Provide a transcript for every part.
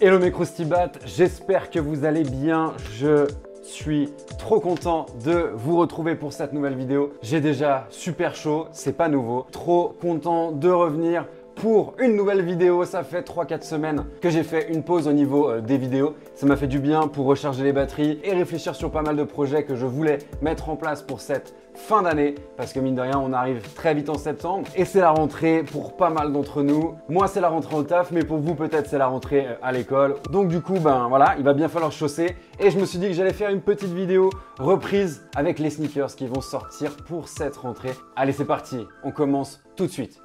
Hello mes Croustibat, j'espère que vous allez bien. Je suis trop content de vous retrouver pour cette nouvelle vidéo. J'ai déjà super chaud, c'est pas nouveau. Trop content de revenir pour une nouvelle vidéo. Ça fait 3-4 semaines que j'ai fait une pause au niveau des vidéos. Ça m'a fait du bien pour recharger les batteries et réfléchir sur pas mal de projets que je voulais mettre en place pour cette fin d'année. Parce que mine de rien, on arrive très vite en septembre et c'est la rentrée pour pas mal d'entre nous. Moi, c'est la rentrée au taf, mais pour vous, peut-être c'est la rentrée à l'école. Donc du coup, ben voilà, il va bien falloir chausser. Et je me suis dit que j'allais faire une petite vidéo reprise avec les sneakers qui vont sortir pour cette rentrée. Allez, c'est parti, on commence tout de suite.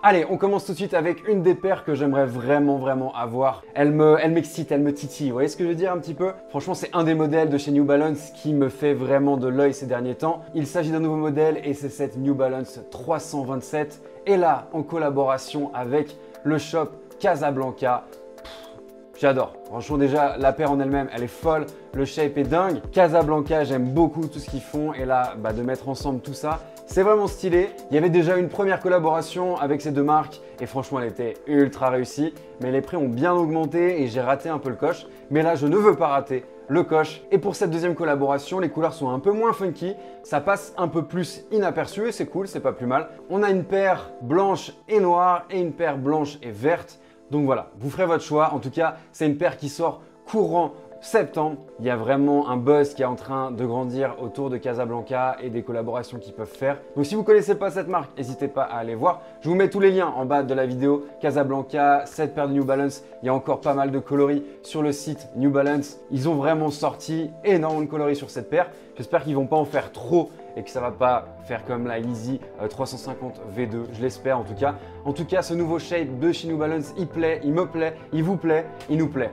Allez, on commence tout de suite avec une des paires que j'aimerais vraiment avoir. Elle m'excite, elle me titille. Vous voyez ce que je veux dire un petit peu? Franchement, c'est un des modèles de chez New Balance qui me fait vraiment de l'œil ces derniers temps. Il s'agit d'un nouveau modèle et c'est cette New Balance 327. Et là, en collaboration avec le shop Casablanca. J'adore. Franchement, déjà, la paire en elle-même, elle est folle. Le shape est dingue. Casablanca, j'aime beaucoup tout ce qu'ils font. Et là, de mettre ensemble tout ça, c'est vraiment stylé. Il y avait déjà une première collaboration avec ces deux marques. Et franchement, elle était ultra réussie. Mais les prix ont bien augmenté et j'ai raté un peu le coche. Mais là, je ne veux pas rater le coche. Et pour cette deuxième collaboration, les couleurs sont un peu moins funky. Ça passe un peu plus inaperçu et c'est cool, c'est pas plus mal. On a une paire blanche et noire et une paire blanche et verte. Donc voilà, vous ferez votre choix. En tout cas, c'est une paire qui sort courant septembre. Il y a vraiment un buzz qui est en train de grandir autour de Casablanca et des collaborations qu'ils peuvent faire. Donc si vous ne connaissez pas cette marque, n'hésitez pas à aller voir. Je vous mets tous les liens en bas de la vidéo. Casablanca, cette paire de New Balance. Il y a encore pas mal de coloris sur le site New Balance. Ils ont vraiment sorti énormément de coloris sur cette paire. J'espère qu'ils ne vont pas en faire trop et que ça ne va pas faire comme la Yeezy 350 V2. Je l'espère en tout cas. En tout cas, ce nouveau shape de chez New Balance, il plaît, il me plaît, il vous plaît, il nous plaît.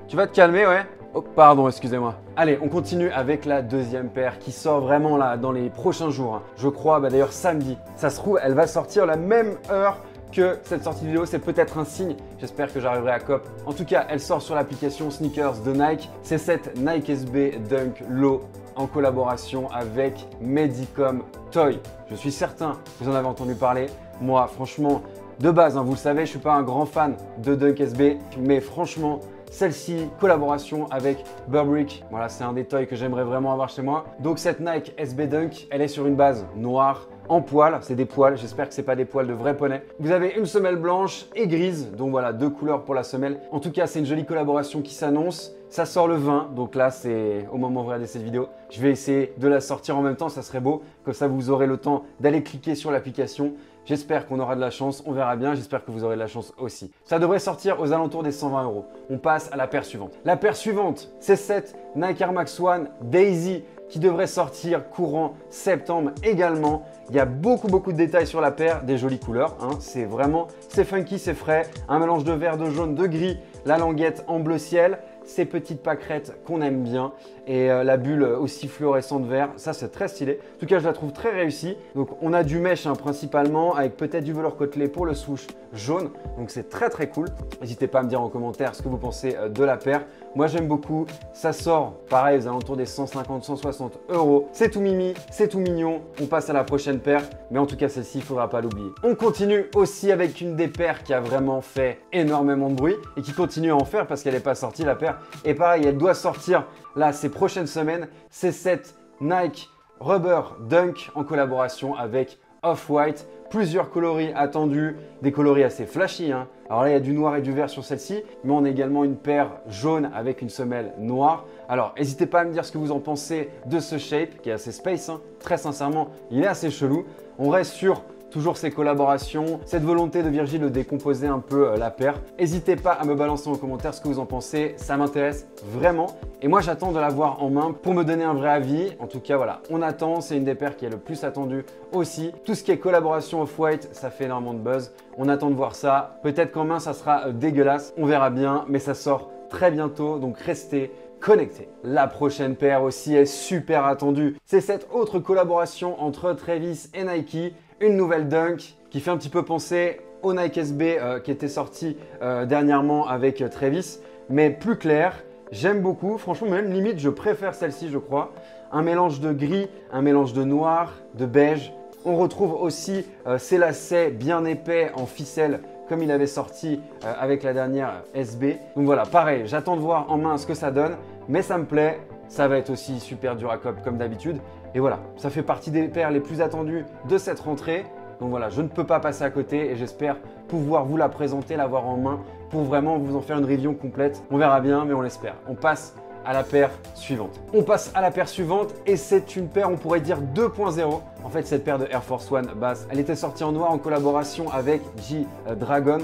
Tu vas te calmer, ouais? Oh, pardon, excusez-moi. Allez, on continue avec la deuxième paire qui sort vraiment là dans les prochains jours. Hein. Je crois, d'ailleurs samedi. Ça se trouve, elle va sortir la même heure que cette sortie de vidéo. C'est peut-être un signe. J'espère que j'arriverai à cop. En tout cas, elle sort sur l'application Sneakers de Nike. C'est cette Nike SB Dunk Low en collaboration avec Medicom Toy. Je suis certain que vous en avez entendu parler. Moi, franchement, de base, hein, vous le savez, je ne suis pas un grand fan de Dunk SB, mais franchement, celle-ci, collaboration avec Burberry. Voilà, c'est un des toys que j'aimerais vraiment avoir chez moi. Donc cette Nike SB Dunk, elle est sur une base noire, en poils. C'est des poils, j'espère que ce n'est pas des poils de vrai poney. Vous avez une semelle blanche et grise, donc voilà, deux couleurs pour la semelle. En tout cas, c'est une jolie collaboration qui s'annonce. Ça sort le 20, donc là, c'est au moment où vous regardez cette vidéo. Je vais essayer de la sortir en même temps, ça serait beau. Comme ça, vous aurez le temps d'aller cliquer sur l'application. J'espère qu'on aura de la chance, on verra bien, j'espère que vous aurez de la chance aussi. Ça devrait sortir aux alentours des 120 €. On passe à la paire suivante. La paire suivante, c'est cette Nike Air Max One Daisy qui devrait sortir courant septembre également. Il y a beaucoup de détails sur la paire, des jolies couleurs. Hein. C'est funky, c'est frais. Un mélange de vert, de jaune, de gris, la languette en bleu ciel. Ces petites pâquerettes qu'on aime bien et la bulle aussi fluorescente vert, ça c'est très stylé. En tout cas, je la trouve très réussie. Donc on a du mesh principalement avec peut-être du velours côtelé pour le swoosh jaune. Donc c'est très cool. N'hésitez pas à me dire en commentaire ce que vous pensez de la paire. Moi j'aime beaucoup. Ça sort pareil aux alentours des 150-160 €. C'est tout mimi, c'est tout mignon. On passe à la prochaine paire. Mais en tout cas celle-ci, il ne faudra pas l'oublier. On continue aussi avec une des paires qui a vraiment fait énormément de bruit et qui continue à en faire parce qu'elle n'est pas sortie la paire. Et pareil, elle doit sortir là ces prochaines semaines. C'est cette Nike Rubber Dunk en collaboration avec Off-White. Plusieurs coloris attendus, des coloris assez flashy. Hein. Alors là, il y a du noir et du vert sur celle-ci, mais on a également une paire jaune avec une semelle noire. Alors, n'hésitez pas à me dire ce que vous en pensez de ce shape qui est assez space. Hein. Très sincèrement, il est assez chelou. On reste sur toujours ces collaborations, cette volonté de Virgil de décomposer un peu la paire. N'hésitez pas à me balancer en commentaire ce que vous en pensez, ça m'intéresse vraiment. Et moi, j'attends de l'avoir en main pour me donner un vrai avis. En tout cas, voilà, on attend, c'est une des paires qui est le plus attendue aussi. Tout ce qui est collaboration Off-White, ça fait énormément de buzz. On attend de voir ça. Peut-être qu'en main, ça sera dégueulasse, on verra bien, mais ça sort très bientôt, donc restez connectés. La prochaine paire aussi est super attendue. C'est cette autre collaboration entre Travis et Nike. Une nouvelle Dunk qui fait un petit peu penser au Nike SB qui était sorti dernièrement avec Travis, mais plus clair. J'aime beaucoup, franchement même limite je préfère celle-ci je crois. Un mélange de gris, un mélange de noir, de beige. On retrouve aussi ces lacets bien épais en ficelle comme il avait sorti avec la dernière SB. Donc voilà, pareil, j'attends de voir en main ce que ça donne, mais ça me plaît. Ça va être aussi super dur à cop comme d'habitude. Et voilà, ça fait partie des paires les plus attendues de cette rentrée. Donc voilà, je ne peux pas passer à côté et j'espère pouvoir vous la présenter, l'avoir en main pour vraiment vous en faire une review complète. On verra bien, mais on l'espère. On passe à la paire suivante. On passe à la paire suivante et c'est une paire, on pourrait dire 2.0. En fait, cette paire de Air Force One basse, elle était sortie en noir en collaboration avec G-Dragon.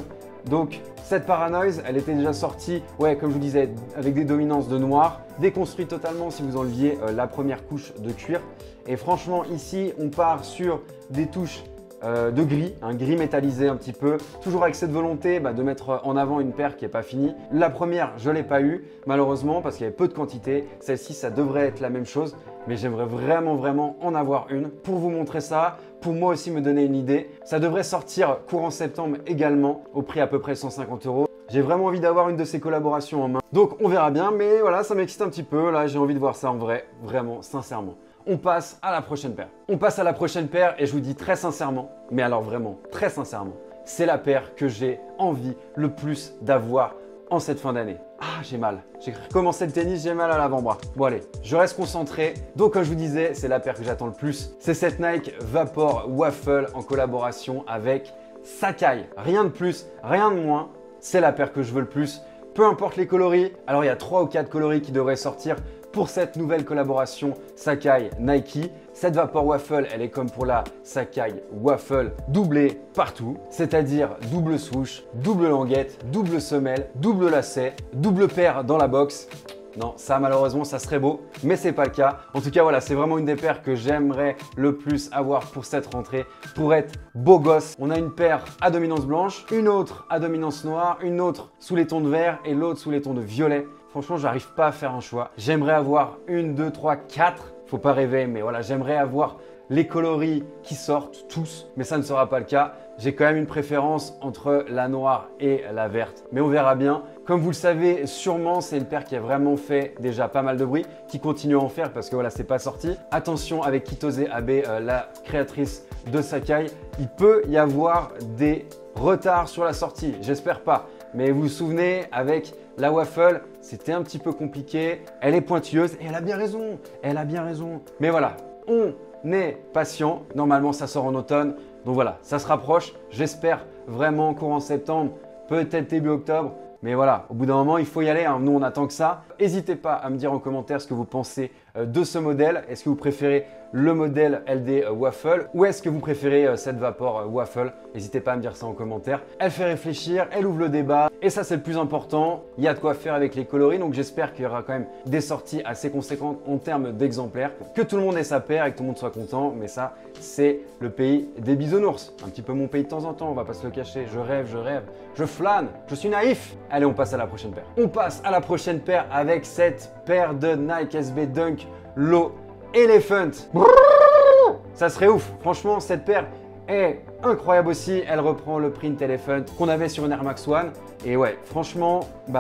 Donc cette Paranoise, elle était déjà sortie, ouais, comme je vous disais, avec des dominances de noir, déconstruite totalement si vous enleviez la première couche de cuir. Et franchement, ici, on part sur des touches de gris, un gris métallisé un petit peu, toujours avec cette volonté de mettre en avant une paire qui n'est pas finie. La première, je ne l'ai pas eue, malheureusement, parce qu'il y avait peu de quantité. Celle-ci, ça devrait être la même chose, mais j'aimerais vraiment en avoir une pour vous montrer ça, pour moi aussi me donner une idée. Ça devrait sortir courant septembre également, au prix à peu près 150 €. J'ai vraiment envie d'avoir une de ces collaborations en main. Donc on verra bien, mais voilà, ça m'excite un petit peu. Là, j'ai envie de voir ça en vrai, vraiment, sincèrement. On passe à la prochaine paire. On passe à la prochaine paire et je vous dis très sincèrement, mais alors vraiment très sincèrement, c'est la paire que j'ai envie le plus d'avoir en cette fin d'année. Ah, j'ai mal. J'ai recommencé le tennis, j'ai mal à l'avant-bras. Bon allez, je reste concentré. Donc comme je vous disais, c'est la paire que j'attends le plus. C'est cette Nike Vapor Waffle en collaboration avec Sacai. Rien de plus, rien de moins. C'est la paire que je veux le plus. Peu importe les coloris. Alors il y a 3 ou 4 coloris qui devraient sortir pour cette nouvelle collaboration Sacai-Nike. Cette Vapor Waffle, elle est comme pour la Sacai Waffle doublée partout, c'est-à-dire double swoosh, double languette, double semelle, double lacet, double paire dans la box. Non, ça malheureusement, ça serait beau, mais c'est pas le cas. En tout cas, voilà, c'est vraiment une des paires que j'aimerais le plus avoir pour cette rentrée, pour être beau gosse. On a une paire à dominance blanche, une autre à dominance noire, une autre sous les tons de vert et l'autre sous les tons de violet. Franchement, j'arrive pas à faire un choix. J'aimerais avoir une, deux, trois, quatre. Faut pas rêver, mais voilà, j'aimerais avoir les coloris qui sortent tous, mais ça ne sera pas le cas. J'ai quand même une préférence entre la noire et la verte, mais on verra bien. Comme vous le savez sûrement, c'est une paire qui a vraiment fait déjà pas mal de bruit, qui continue à en faire parce que voilà, c'est pas sorti. Attention avec Kitose Abe, la créatrice de Sacai, il peut y avoir des retards sur la sortie, j'espère pas. Mais vous vous souvenez, avec la Waffle, c'était un petit peu compliqué. Elle est pointilleuse et elle a bien raison, elle a bien raison. Mais voilà, on est patient. Normalement, ça sort en automne. Donc voilà, ça se rapproche. J'espère vraiment courant septembre, peut-être début octobre. Mais voilà, au bout d'un moment, il faut y aller. Nous, on attend que ça. N'hésitez pas à me dire en commentaire ce que vous pensez de ce modèle. Est-ce que vous préférez le modèle LD Waffle ou est-ce que vous préférez cette Vapor Waffle? N'hésitez pas à me dire ça en commentaire. Elle fait réfléchir, elle ouvre le débat et ça, c'est le plus important. Il y a de quoi faire avec les coloris. Donc, j'espère qu'il y aura quand même des sorties assez conséquentes en termes d'exemplaires. Que tout le monde ait sa paire et que tout le monde soit content. Mais ça, c'est le pays des bisounours. Un petit peu mon pays de temps en temps, on va pas se le cacher. Je rêve, je flâne, je suis naïf. Allez, on passe à la prochaine paire. On passe à la prochaine paire avec cette paire de Nike SB Dunk Low Elephant. Ça serait ouf. Franchement, cette paire est incroyable aussi. Elle reprend le print Elephant qu'on avait sur une Air Max One. Et ouais, franchement,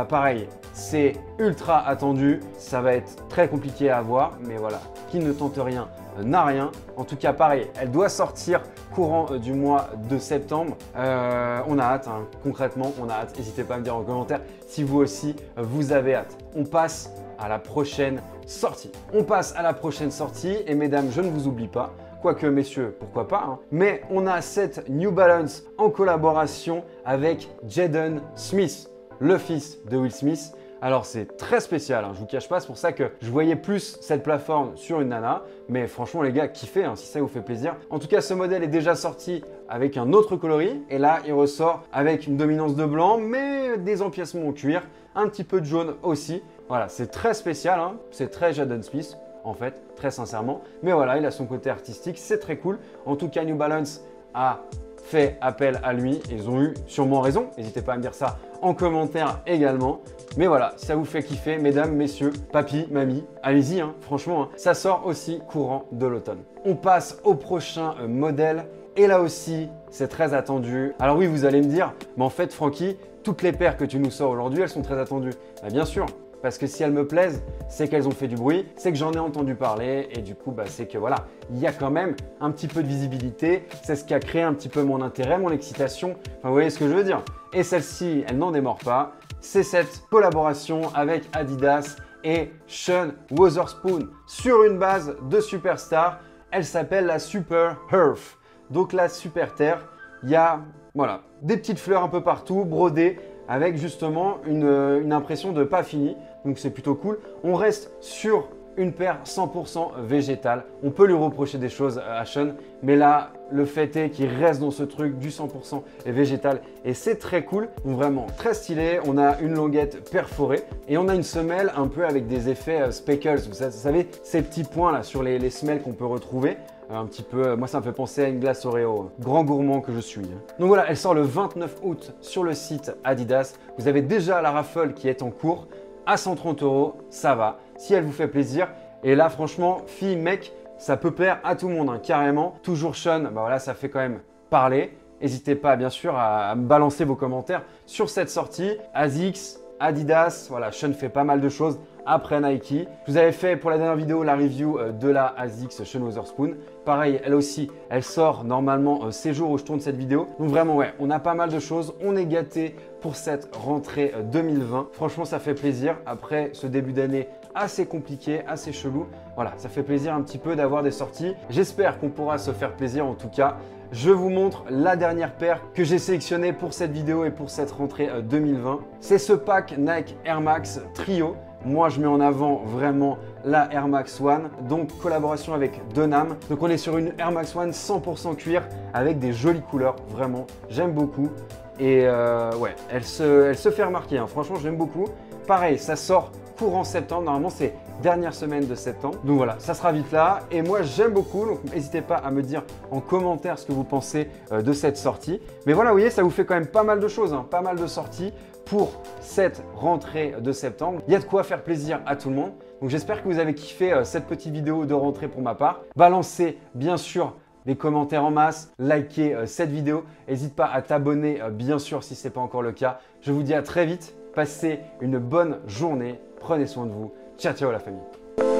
pareil, c'est ultra attendu. Ça va être très compliqué à avoir. Mais voilà, qui ne tente rien n'a rien. En tout cas, pareil, elle doit sortir courant du mois de septembre. On a hâte, concrètement, on a hâte. N'hésitez pas à me dire en commentaire si vous aussi, vous avez hâte. On passe à la prochaine sortie. On passe à la prochaine sortie et mesdames, je ne vous oublie pas. Quoique messieurs, pourquoi pas, mais on a cette New Balance en collaboration avec Jaden Smith, le fils de Will Smith. Alors c'est très spécial, je vous cache pas, c'est pour ça que je voyais plus cette plateforme sur une nana. Mais franchement les gars, kiffez si ça vous fait plaisir. En tout cas, ce modèle est déjà sorti avec un autre coloris. Et là, il ressort avec une dominance de blanc, mais des empiècements en cuir, un petit peu de jaune aussi. Voilà, c'est très spécial, c'est très Jaden Smith. En fait, très sincèrement. Mais voilà, il a son côté artistique, c'est très cool. En tout cas, New Balance a fait appel à lui. Ils ont eu sûrement raison. N'hésitez pas à me dire ça en commentaire également. Mais voilà, si ça vous fait kiffer, mesdames, messieurs, papy, mamie, allez-y, franchement, ça sort aussi courant de l'automne. On passe au prochain modèle. Et là aussi, c'est très attendu. Alors oui, vous allez me dire, mais en fait, Francky, toutes les paires que tu nous sors aujourd'hui, elles sont très attendues. Bien sûr. parce que si elles me plaisent, c'est qu'elles ont fait du bruit, c'est que j'en ai entendu parler et du coup, bah, c'est que voilà, il y a quand même un petit peu de visibilité. C'est ce qui a créé un petit peu mon intérêt, mon excitation. Enfin, vous voyez ce que je veux dire. Et celle-ci, elle n'en démord pas. C'est cette collaboration avec Adidas et Sean Wotherspoon sur une base de superstar. Elle s'appelle la Super Earth. Donc la Super Terre, il y a voilà, des petites fleurs un peu partout, brodées, avec justement une impression de pas fini. Donc c'est plutôt cool. On reste sur une paire 100% végétale. On peut lui reprocher des choses à Sean, mais là, le fait est qu'il reste dans ce truc du 100% végétal et c'est très cool. Donc vraiment très stylé. On a une languette perforée et on a une semelle un peu avec des effets speckles. Vous savez, ces petits points là sur les semelles qu'on peut retrouver. Un petit peu, moi ça me fait penser à une glace Oreo, grand gourmand que je suis. Donc voilà, elle sort le 29 août sur le site Adidas. Vous avez déjà la raffle qui est en cours à 130 €, ça va, si elle vous fait plaisir. Et là franchement, fille, mec, ça peut plaire à tout le monde, hein, carrément. Toujours Sean, bah voilà, ça fait quand même parler. N'hésitez pas bien sûr à me balancer vos commentaires sur cette sortie. ASICS, Adidas, voilà, Sean fait pas mal de choses après Nike. Je vous avais fait pour la dernière vidéo la review de la ASICS Sean Wotherspoon. Pareil, elle aussi, elle sort normalement ces jours où je tourne cette vidéo. Donc vraiment, ouais, on a pas mal de choses. On est gâtés pour cette rentrée 2020. Franchement, ça fait plaisir. Après ce début d'année assez compliqué, assez chelou. Voilà, ça fait plaisir un petit peu d'avoir des sorties. J'espère qu'on pourra se faire plaisir en tout cas. Je vous montre la dernière paire que j'ai sélectionnée pour cette vidéo et pour cette rentrée 2020. C'est ce pack Nike Air Max Trio. Moi, je mets en avant vraiment la Air Max One, donc collaboration avec Dunham. Donc on est sur une Air Max One 100% cuir avec des jolies couleurs, vraiment, j'aime beaucoup. Et ouais, elle se fait remarquer, hein. Franchement, j'aime beaucoup. Pareil, ça sort courant septembre, normalement c'est dernière semaine de septembre. Donc voilà, ça sera vite là. Et moi, j'aime beaucoup, donc n'hésitez pas à me dire en commentaire ce que vous pensez de cette sortie. Mais voilà, vous voyez, ça vous fait quand même pas mal de choses, hein, pas mal de sorties pour cette rentrée de septembre. Il y a de quoi faire plaisir à tout le monde. Donc j'espère que vous avez kiffé cette petite vidéo de rentrée pour ma part. Balancez bien sûr des commentaires en masse, likez cette vidéo. N'hésite pas à t'abonner bien sûr si ce n'est pas encore le cas. Je vous dis à très vite. Passez une bonne journée. Prenez soin de vous. Ciao, ciao la famille.